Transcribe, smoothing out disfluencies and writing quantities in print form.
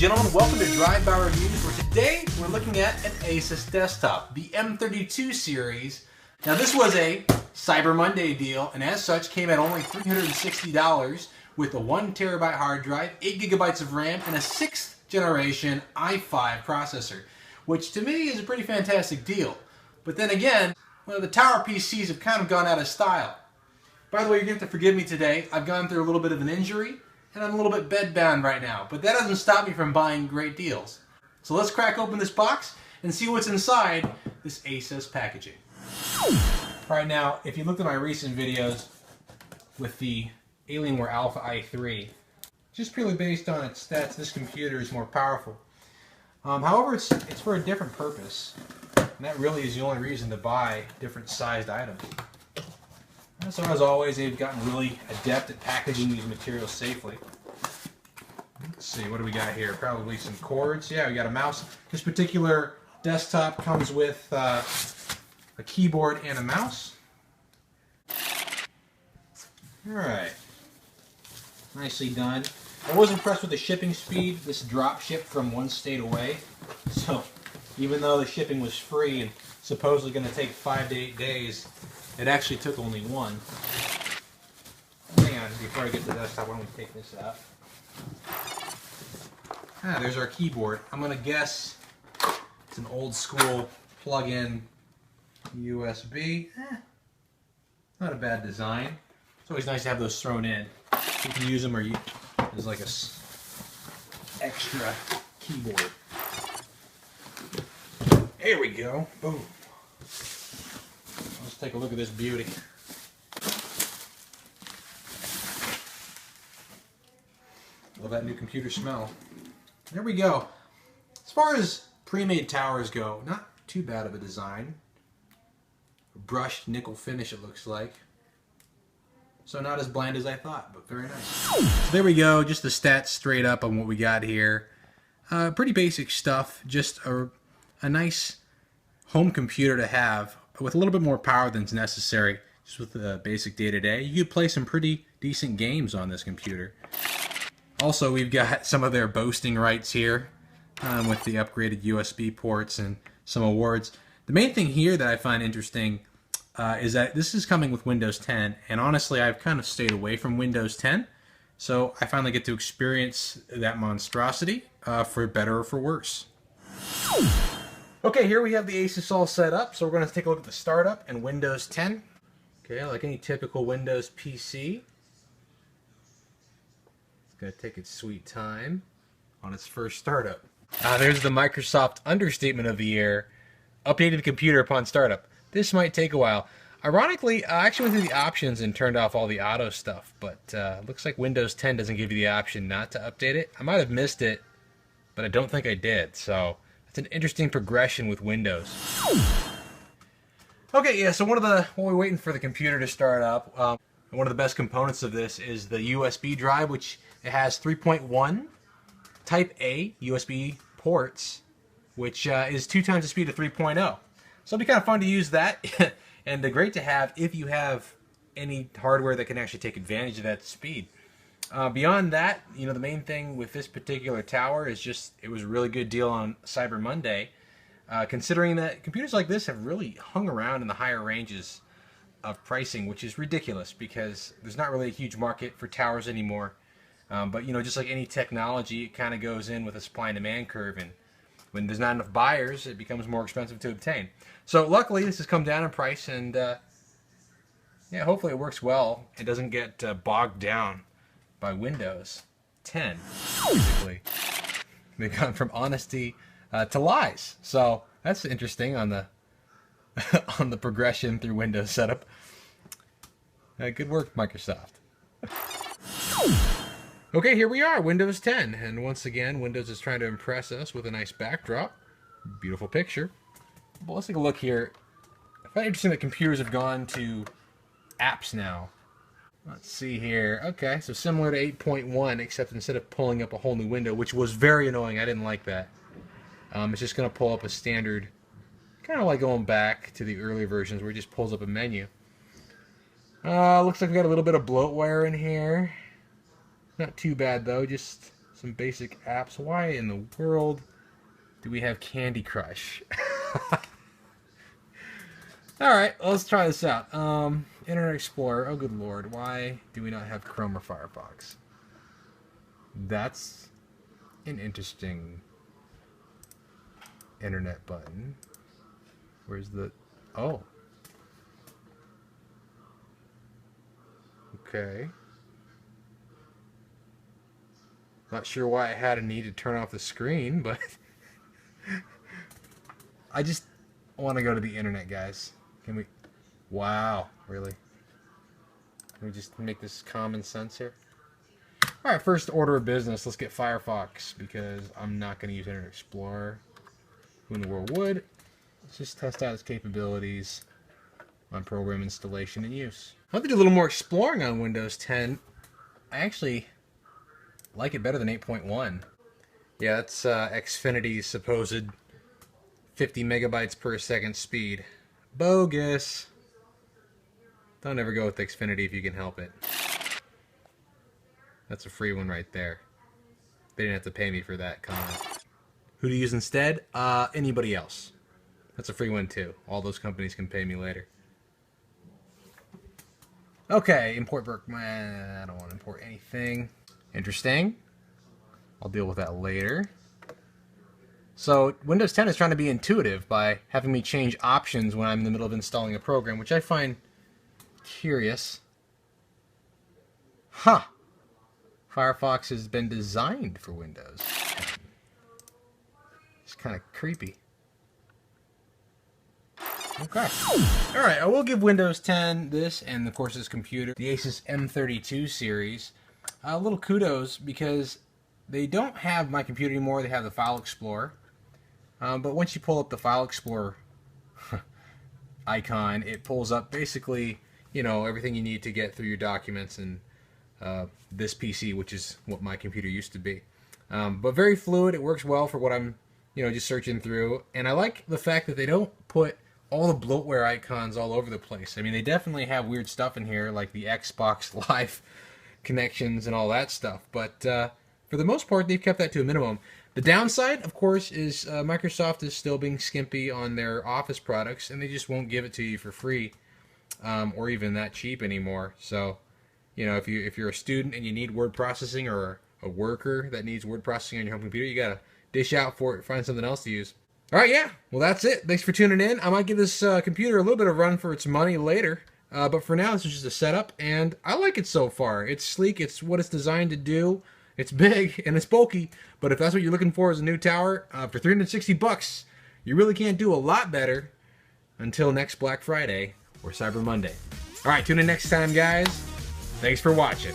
and gentlemen, welcome to Drive-By Reviews, where today we're looking at an ASUS desktop, the M32 series. Now this was a Cyber Monday deal, and as such came at only $360 with a 1 terabyte hard drive, 8 gigabytes of RAM, and a 6th generation i5 processor, which to me is a pretty fantastic deal. But then again, well, the tower PCs have kind of gone out of style. By the way, you're going to have to forgive me today. I've gone through a little bit of an injury, and I'm a little bit bedbound right now. But that doesn't stop me from buying great deals. So let's crack open this box and see what's inside this ASUS packaging. Alright, now, if you looked at my recent videos with the Alienware Alpha i3, just purely based on its stats, this computer is more powerful. However, it's for a different purpose. And that really is the only reason to buy different sized items. So as always, they've gotten really adept at packaging these materials safely. Let's see, what do we got here? Probably some cords. Yeah, we got a mouse. This particular desktop comes with a keyboard and a mouse. Alright. Nicely done. I was impressed with the shipping speed. This drop shipped from one state away. So even though the shipping was free and supposedly going to take 5 to 8 days, it actually took only one. Hang on, before I get to the desktop, why don't we take this out? Ah, there's our keyboard. I'm going to guess it's an old school plug-in USB. Not a bad design. It's always nice to have those thrown in. You can use them or as like a extra keyboard. There we go. Boom. Let's take a look at this beauty. Love that new computer smell. There we go. As far as pre-made towers go, not too bad of a design. Brushed nickel finish, it looks like. So not as bland as I thought, but very nice. So there we go, just the stats straight up on what we got here. Pretty basic stuff, just a nice home computer to have with a little bit more power than's necessary, just with the basic day-to-day. You could play some pretty decent games on this computer. Also, we've got some of their boasting rights here with the upgraded USB ports and some awards. The main thing here that I find interesting is that this is coming with Windows 10, and honestly, I've kind of stayed away from Windows 10, so I finally get to experience that monstrosity for better or for worse. Okay, here we have the ASUS all set up, so we're going to take a look at the startup and Windows 10. Okay, like any typical Windows PC, it's going to take its sweet time on its first startup. There's the Microsoft understatement of the year, updated the computer upon startup. This might take a while. Ironically, I actually went through the options and turned off all the auto stuff, but looks like Windows 10 doesn't give you the option not to update it. I might have missed it, but I don't think I did, so it's an interesting progression with Windows. Okay, yeah, so while we're waiting for the computer to start up, one of the best components of this is the USB drive, which it has 3.1 Type A USB ports, which is 2 times the speed of 3.0. So it'll be kind of fun to use that, and great to have if you have any hardware that can actually take advantage of that speed. Beyond that, you know, the main thing with this particular tower is just it was a really good deal on Cyber Monday, considering that computers like this have really hung around in the higher ranges of pricing, which is ridiculous because there's not really a huge market for towers anymore. But you know, just like any technology, it kind of goes in with a supply and demand curve, and when there's not enough buyers, it becomes more expensive to obtain. So luckily, this has come down in price, and yeah, hopefully it works well. It doesn't get bogged down by Windows 10, basically. They've gone from honesty to lies. So that's interesting on the on the progression through Windows setup. Good work, Microsoft. Okay, here we are, Windows 10, and once again, Windows is trying to impress us with a nice backdrop. Beautiful picture. But let's take a look here. I find it interesting that computers have gone to apps now. Let's see here. Okay, so similar to 8.1, except instead of pulling up a whole new window, which was very annoying, I didn't like that. It's just going to pull up a standard, kind of like going back to the earlier versions where it just pulls up a menu. Looks like we got a little bit of bloatware in here. Not too bad though, just some basic apps. Why in the world do we have Candy Crush? Alright, let's try this out. Internet Explorer. Oh, good lord. Why do we not have Chrome or Firefox? That's an interesting internet button. Where's the... Oh. Okay. Not sure why I had a need to turn off the screen, but... I just want to go to the internet, guys. Can we... Wow, really? Can we just make this common sense here? Alright, first order of business, let's get Firefox, because I'm not going to use Internet Explorer. Who in the world would? Let's just test out its capabilities on program installation and use. I want to do a little more exploring on Windows 10. I actually like it better than 8.1. Yeah, that's Xfinity's supposed 50 megabytes per second speed. Bogus. Don't ever go with Xfinity if you can help it. That's a free one right there. They didn't have to pay me for that comment. Who to use instead? Anybody else. That's a free one too. All those companies can pay me later. Okay, import I don't want to import anything. Interesting. I'll deal with that later. So Windows 10 is trying to be intuitive by having me change options when I'm in the middle of installing a program, which I find curious. Huh. Firefox has been designed for Windows 10. It's kind of creepy. Okay. Alright, I will give Windows 10 this, and of course this computer, the ASUS M32 series, a little kudos because they don't have my computer anymore. They have the File Explorer. But once you pull up the File Explorer icon, it pulls up basically, you know, everything you need to get through your documents and this PC, which is what my computer used to be. But very fluid. It works well for what I'm, you know, just searching through. And I like the fact that they don't put all the bloatware icons all over the place. I mean, they definitely have weird stuff in here, like the Xbox Live connections and all that stuff. But for the most part, they've kept that to a minimum. The downside, of course, is Microsoft is still being skimpy on their Office products, and they just won't give it to you for free or even that cheap anymore. So, you know, if you're a student and you need word processing, or a worker that needs word processing on your home computer, you gotta dish out for it, find something else to use. All right, yeah. Well, that's it. Thanks for tuning in. I might give this computer a little bit of run for its money later. But for now, this is just a setup, and I like it so far. It's sleek. It's what it's designed to do. It's big, and it's bulky. But if that's what you're looking for as a new tower, for $360, you really can't do a lot better until next Black Friday or Cyber Monday. All right, tune in next time, guys. Thanks for watching.